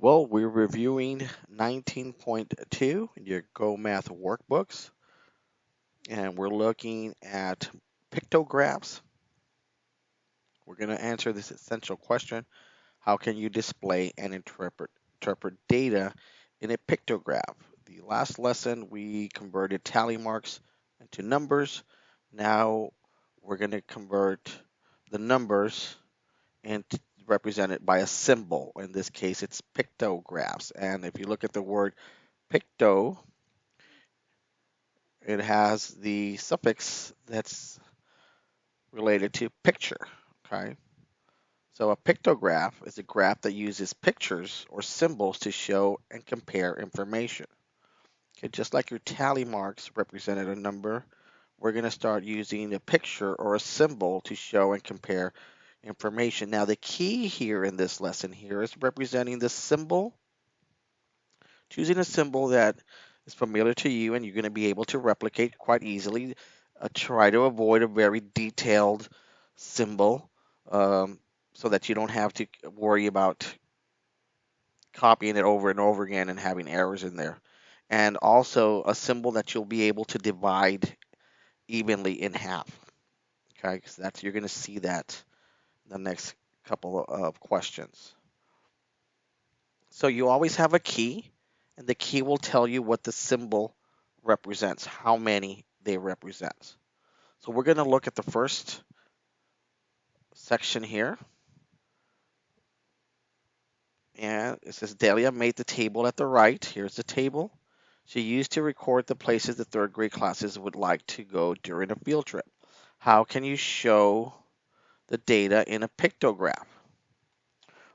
Well, we're reviewing 19.2 in your Go Math Workbooks, and we're looking at pictographs. We're going to answer this essential question: how can you display and interpret data in a pictograph? The last lesson, we converted tally marks into numbers. Now we're going to convert the numbers and represent it by a symbol. In this case, it's pictographs. And if you look at the word picto, it has the suffix that's related to picture. Okay, so a pictograph is a graph that uses pictures or symbols to show and compare information. Okay, just like your tally marks represented a number, we're going to start using a picture or a symbol to show and compare information. Now, the key here in this lesson here is representing the symbol, choosing a symbol that is familiar to you and you're going to be able to replicate quite easily. Try to avoid a very detailed symbol so that you don't have to worry about copying it over and over again and having errors in there. And also a symbol that you'll be able to divide evenly in half. Okay, because that's you're going to see that in the next couple of questions. So you always have a key, and the key will tell you what the symbol represents, how many they represent. So we're going to look at the first section here. And it says Delia made the table at the right. Here's the table she used to record the places the third grade classes would like to go during a field trip. How can you show the data in a pictograph?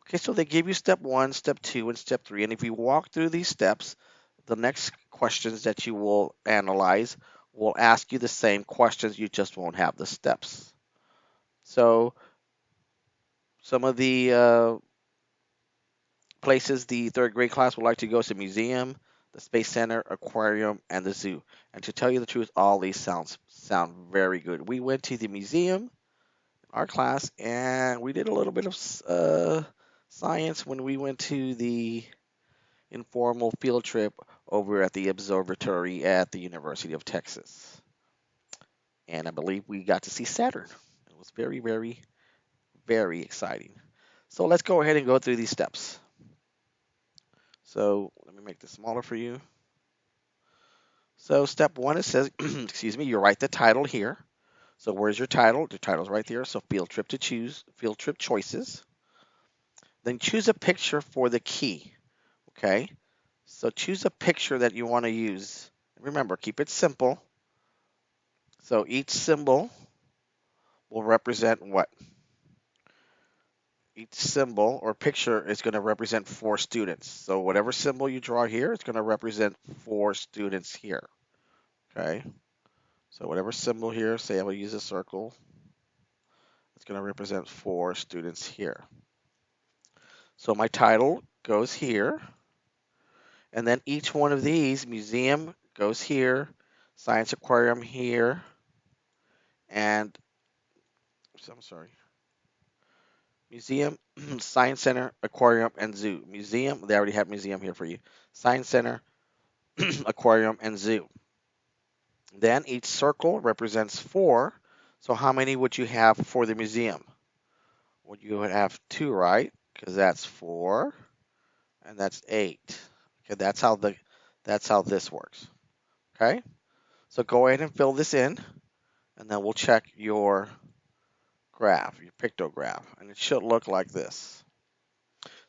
Okay, so they give you step 1, step 2, and step 3. And if you walk through these steps, the next questions that you will analyze will ask you the same questions, you just won't have the steps. So some of the places the third grade class would like to go is the museum, the space center, aquarium, and the zoo. And to tell you the truth, all these sound very good. We went to the museum, our class, and we did a little bit of science when we went to the informal field trip over at the observatory at the University of Texas. And I believe we got to see Saturn. It was very, very, very exciting. So let's go ahead and go through these steps. So let me make this smaller for you. So step 1, it says, excuse me, you write the title here. So where's your title? The title's right there. So field trip to choose, field trip choices. Then choose a picture for the key. Okay. So choose a picture that you want to use. Remember, keep it simple. So each symbol will represent what? Each symbol or picture is going to represent 4 students. So whatever symbol you draw here, it's going to represent 4 students here. Okay. So whatever symbol here, say I will use a circle, it's going to represent 4 students here. So my title goes here. And then each one of these, museum goes here, science aquarium here, and I'm sorry, museum, science center, aquarium, and zoo. Museum, they already have museum here for you. Science center, aquarium, and zoo. Then each circle represents 4. So how many would you have for the museum? Well, you would have 2, right? Because that's 4, and that's 8. Okay, that's how this works. Okay, so go ahead and fill this in, and then we'll check your graph, your pictograph, and it should look like this.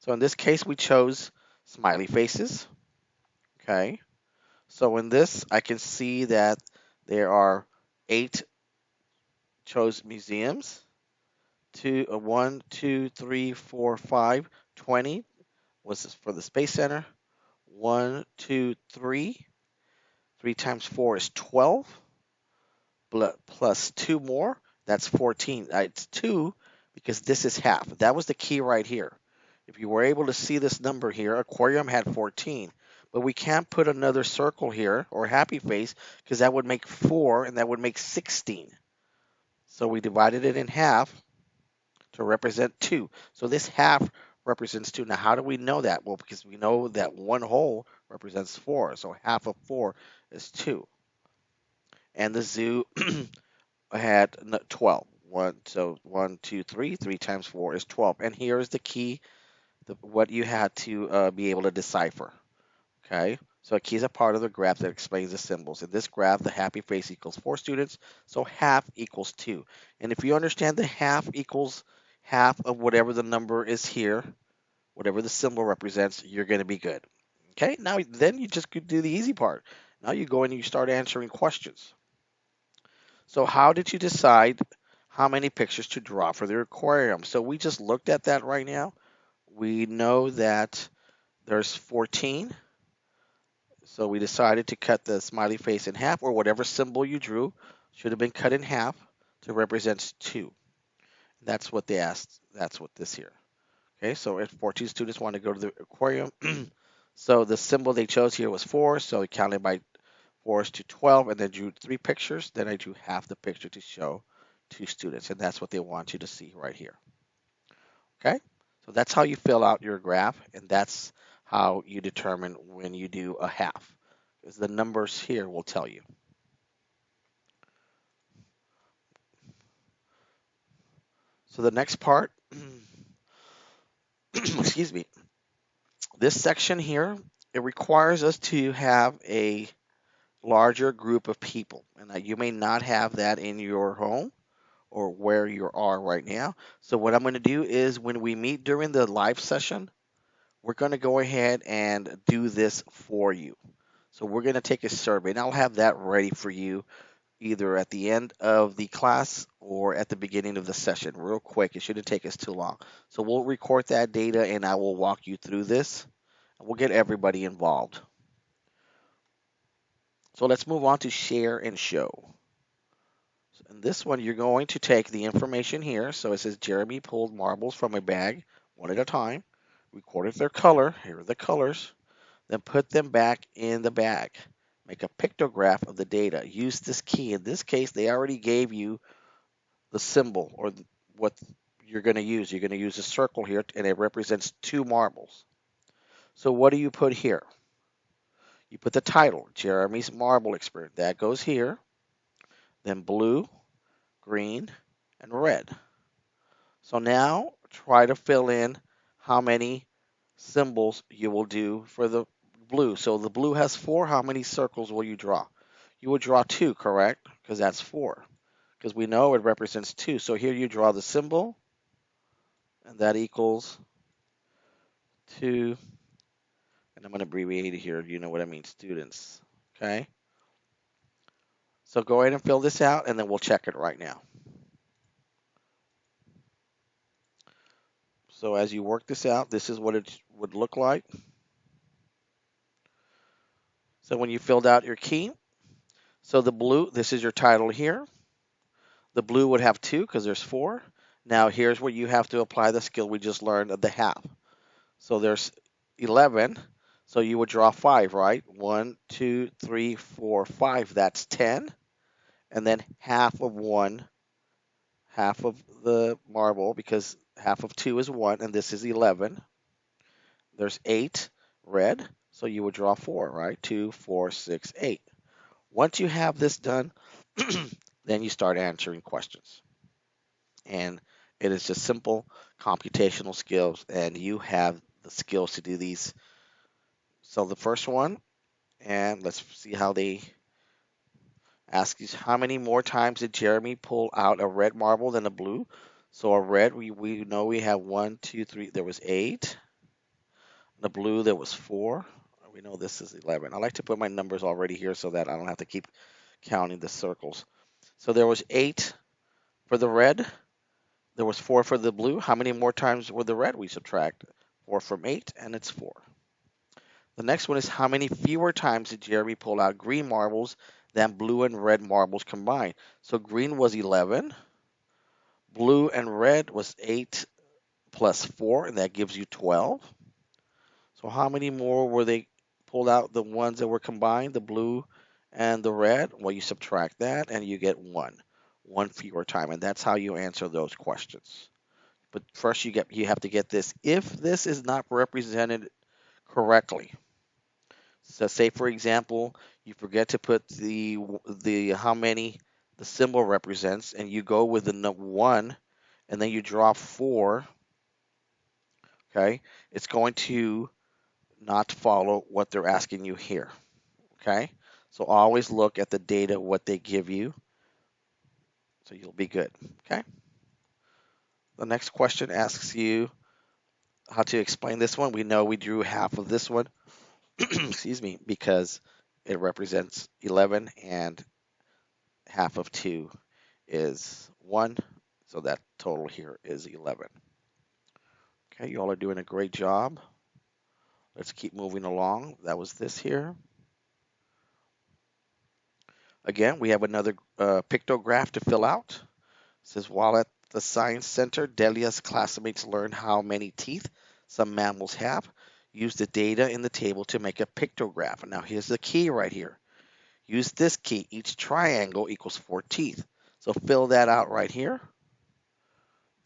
So in this case, we chose smiley faces. Okay, so in this, I can see that there are 8 chose museums. 1, 2, 3, 4, 5, 20 was for the Space Center. 1, 2, 3. 3 times 4 is 12. Plus 2 more, that's 14. It's 2 because this is half. That was the key right here. If you were able to see this number here, aquarium had 14. But we can't put another circle here or happy face because that would make 4 and that would make 16. So we divided it in half to represent 2. So this half represents 2. Now, how do we know that? Well, because we know that 1 whole represents 4. So half of 4 is 2. And the zoo had 12. So 1, 2, 3. 3 times 4 is 12. And here is the key, what you had to be able to decipher. Okay, so a key is a part of the graph that explains the symbols. In this graph, the happy face equals 4 students, so half equals 2. And if you understand the half equals half of whatever the number is here, whatever the symbol represents, you're going to be good. Okay, now then you just could do the easy part. Now you go in and you start answering questions. So how did you decide how many pictures to draw for the aquarium? So we just looked at that right now. We know that there's 14. So we decided to cut the smiley face in half, or whatever symbol you drew should have been cut in half to represent 2. That's what they asked. That's what this here. Okay, so if 14 students want to go to the aquarium, so the symbol they chose here was 4, so we counted by 4s to 12, and then drew 3 pictures. Then I drew half the picture to show 2 students, and that's what they want you to see right here. Okay, so that's how you fill out your graph, and that's how you determine when you do a half, because the numbers here will tell you. So the next part, excuse me, this section here, it requires us to have a larger group of people, and you may not have that in your home or where you are right now. So what I'm going to do is when we meet during the live session, we're going to go ahead and do this for you. So we're going to take a survey, and I'll have that ready for you either at the end of the class or at the beginning of the session, real quick. It shouldn't take us too long. So we'll record that data, and I will walk you through this. We'll get everybody involved. So let's move on to share and show. In this one, you're going to take the information here. So it says Jeremy pulled marbles from a bag one at a time, recorded their color. Here are the colors. Then put them back in the bag. Make a pictograph of the data. Use this key. In this case, they already gave you the symbol or what you're going to use. You're going to use a circle here, and it represents 2 marbles. So what do you put here? You put the title, Jeremy's Marble Experiment. That goes here. Then blue, green, and red. So now try to fill in how many symbols you will do for the blue. So the blue has 4. How many circles will you draw? You will draw 2, correct? Because that's 4. Because we know it represents 2. So here you draw the symbol, and that equals 2. And I'm going to abbreviate it here. You know what I mean, students. Okay? So go ahead and fill this out, and then we'll check it right now. So as you work this out, this is what it would look like. So when you filled out your key, so the blue, this is your title here. The blue would have 2 because there's 4. Now here's where you have to apply the skill we just learned of the half. So there's 11. So you would draw 5, right? 1, 2, 3, 4, 5. That's 10. And then half of 1, half of the marble, because half of 2 is 1, and this is 11. There's 8, red. So you would draw 4, right? 2, 4, 6, 8. Once you have this done, then you start answering questions. And it is just simple computational skills, and you have the skills to do these. So the first one, and let's see how they ask you, how many more times did Jeremy pull out a red marble than a blue? So a red, we know we have 1, 2, 3, there was 8. The blue, there was 4. We know this is 11. I like to put my numbers already here so that I don't have to keep counting the circles. So there was 8 for the red. There was 4 for the blue. How many more times were the red? We subtract 4 from 8, and it's 4. The next one is how many fewer times did Jeremy pull out green marbles than blue and red marbles combined? So green was 11. Blue and red was 8 plus 4, and that gives you 12. So how many more were they pulled out, the ones that were combined, the blue and the red? Well, you subtract that, and you get 1. 1 fewer time, and that's how you answer those questions. But first you have to get this. If this is not represented correctly, so say for example, you forget to put the how many the symbol represents, and you go with the 1, and then you draw 4. Okay, it's going to not follow what they're asking you here. Okay, so always look at the data, what they give you, so you'll be good. Okay, the next question asks you how to explain this one. We know we drew half of this one, excuse me, because it represents 11 and half of 2 is 1, so that total here is 11. Okay, you all are doing a great job. Let's keep moving along. That was this here. Again, we have another pictograph to fill out. It says, while at the Science Center, Delia's classmates learned how many teeth some mammals have. Use the data in the table to make a pictograph. Now, here's the key right here. Use this key. Each triangle equals 4 teeth. So fill that out right here.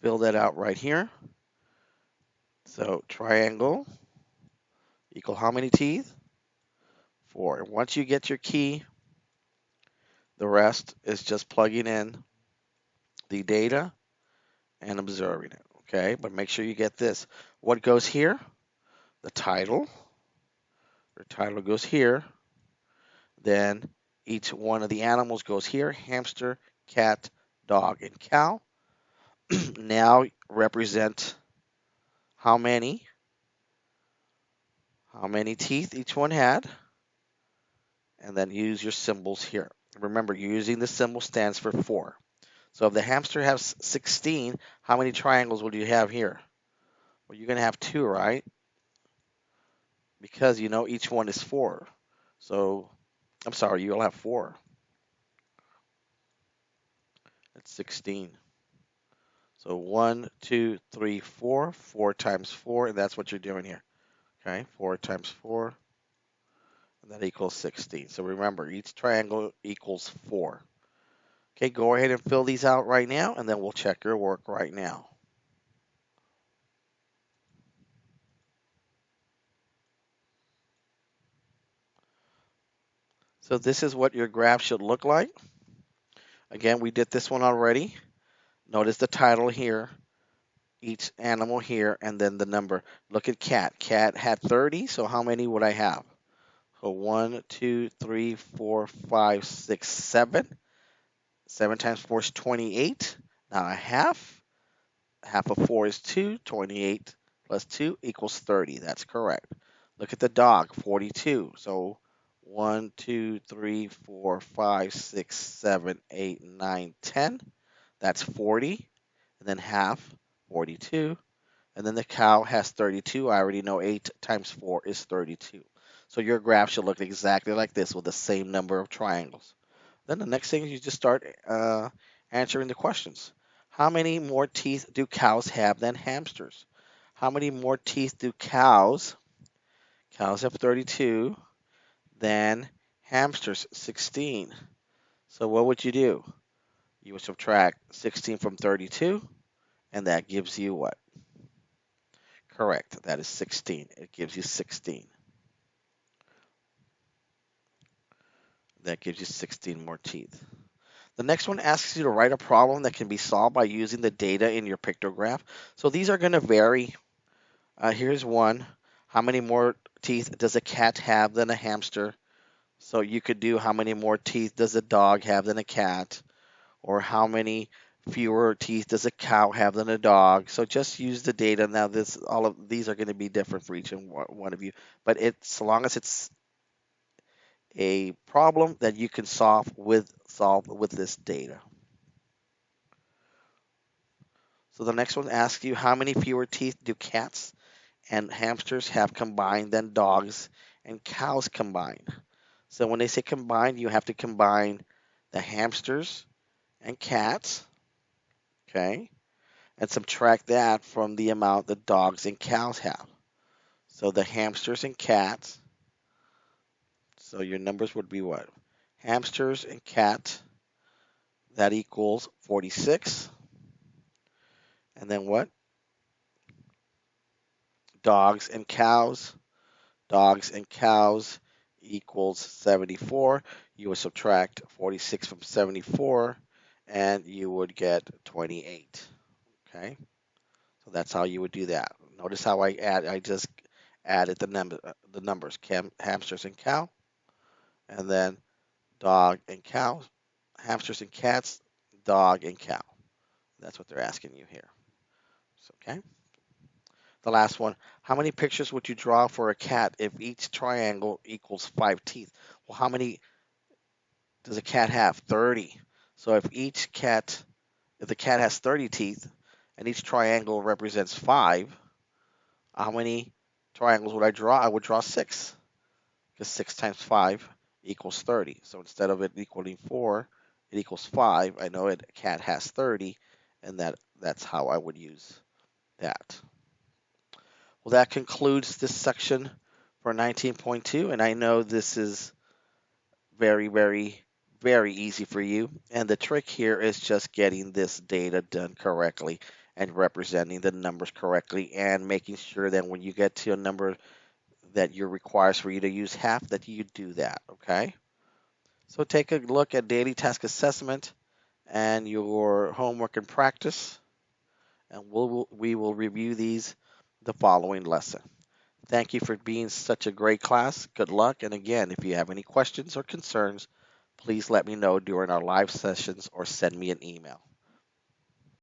Fill that out right here. So triangle equal how many teeth? 4. And once you get your key, the rest is just plugging in the data and observing it. Okay, but make sure you get this. What goes here? The title. The title goes here. Then each one of the animals goes here. Hamster, cat, dog, and cow. Now represent how many teeth each one had, and then use your symbols here. Remember, using the symbol stands for 4. So if the hamster has 16, how many triangles will you have here? Well, you're going to have 2, right? Because you know each one is 4. So, I'm sorry, you'll have 4. That's 16. So 1, 2, 3, 4. 4 times 4, and that's what you're doing here. Okay, 4 times 4, and that equals 16. So remember, each triangle equals 4. Okay, go ahead and fill these out right now, and then we'll check your work right now. So this is what your graph should look like. Again, we did this one already. Notice the title here, each animal here, and then the number. Look at cat. Cat had 30, so how many would I have? So 1, 2, 3, 4, 5, 6, 7. 7 times 4 is 28. Now a half. Half of 4 is 2. 28 plus 2 equals 30. That's correct. Look at the dog, 42. So 1, 2, 3, 4, 5, 6, 7, 8, 9, 10. That's 40. And then half, 42. And then the cow has 32. I already know 8 times 4 is 32. So your graph should look exactly like this with the same number of triangles. Then the next thing is you just start answering the questions. How many more teeth do cows have than hamsters? How many more teeth do cows have 32, than hamsters, 16? So what would you do? You would subtract 16 from 32, and that gives you what? Correct, that is 16. It gives you 16. That gives you 16 more teeth. The next one asks you to write a problem that can be solved by using the data in your pictograph. So these are going to vary. Here's one. How many more teeth does a cat have than a hamster? So you could do how many more teeth does a dog have than a cat? Or how many fewer teeth does a cow have than a dog? So just use the data. Now all of these are going to be different for each one of you. But so long as it's a problem that you can solve with this data. So the next one asks you, how many fewer teeth do cats and hamsters have combined than dogs and cows combined? So when they say combined, you have to combine the hamsters and cats, okay, and subtract that from the amount that dogs and cows have. So the hamsters and cats, so your numbers would be what? Hamsters and cats, that equals 46. And then what? dogs and cows. Dogs and cows equals 74. You would subtract 46 from 74, and you would get 28. Okay, so that's how you would do that. Notice how I just added the numbers, hamsters and cow, and then dog and cow, hamsters and cats, dog and cow. That's what they're asking you here. So, okay. The last one, how many pictures would you draw for a cat if each triangle equals 5 teeth? Well, how many does a cat have? 30. So if the cat has 30 teeth and each triangle represents 5, how many triangles would I draw? I would draw 6, because 6 times 5 equals 30. So instead of it equaling 4, it equals 5. I know a cat has 30, and that's how I would use that. Well, that concludes this section for 19.2, and I know this is very, very, very easy for you. And the trick here is just getting this data done correctly and representing the numbers correctly and making sure that when you get to a number that requires for you to use half, that you do that, okay? So take a look at daily task assessment and your homework and practice, and we will review these the following lesson. Thank you for being such a great class. Good luck. And again, if you have any questions or concerns, please let me know during our live sessions or send me an email.